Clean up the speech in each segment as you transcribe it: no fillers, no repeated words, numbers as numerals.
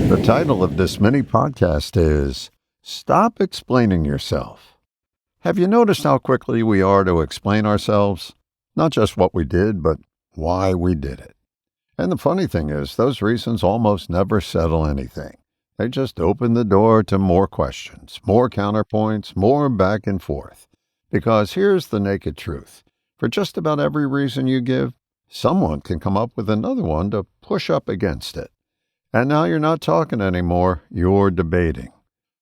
The title of this mini podcast is Stop Explaining Yourself. Have you noticed how quickly we are to explain ourselves? Not just what we did, but why we did it. And the funny thing is, those reasons almost never settle anything. They just open the door to more questions, more counterpoints, more back and forth. Because here's the naked truth. For just about every reason you give, someone can come up with another one to push up against it. And now you're not talking anymore, you're debating.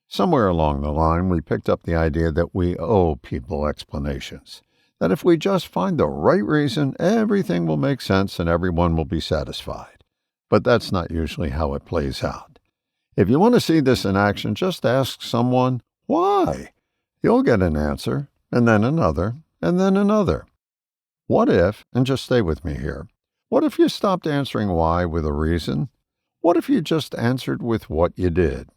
Somewhere along the line, we picked up the idea that we owe people explanations. That if we just find the right reason, everything will make sense and everyone will be satisfied. But that's not usually how it plays out. If you want to see this in action, just ask someone, why? You'll get an answer, and then another, and then another. What if, and just stay with me here, what if you stopped answering why with a reason? What if you just answered with what you did?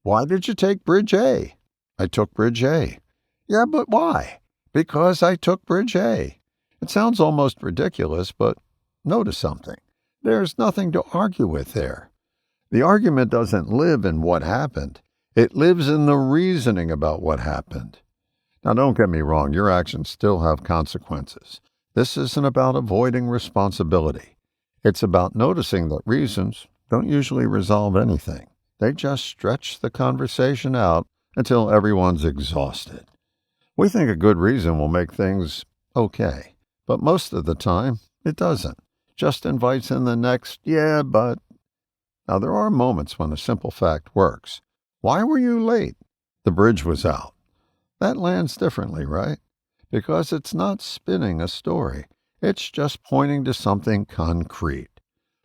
Why did you take Bridge A? I took Bridge A. Yeah, but why? Because I took Bridge A. It sounds almost ridiculous, but notice something. There's nothing to argue with there. The argument doesn't live in what happened. It lives in the reasoning about what happened. Now, don't get me wrong, your actions still have consequences. This isn't about avoiding responsibility. It's about noticing that reasons don't usually resolve anything. They just stretch the conversation out until everyone's exhausted. We think a good reason will make things okay, but most of the time, it doesn't. Just invites in the next, yeah, but. Now, there are moments when a simple fact works. Why were you late? The bridge was out. That lands differently, right? Because it's not spinning a story. It's just pointing to something concrete.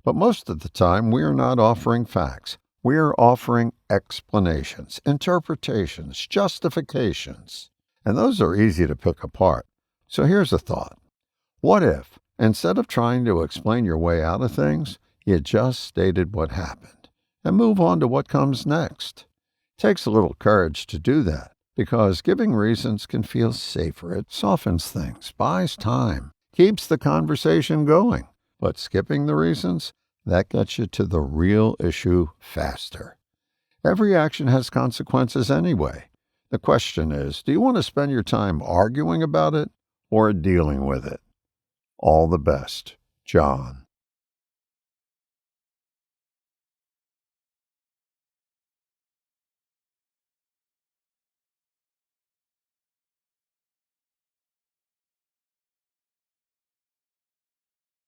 But most of the time, we're not offering facts. We're offering explanations, interpretations, justifications. And those are easy to pick apart. So here's a thought. What if, instead of trying to explain your way out of things, you just stated what happened and move on to what comes next? It takes a little courage to do that because giving reasons can feel safer. It softens things, buys time, keeps the conversation going. But skipping the reasons, that gets you to the real issue faster. Every action has consequences anyway. The question is, do you want to spend your time arguing about it or dealing with it? All the best, John.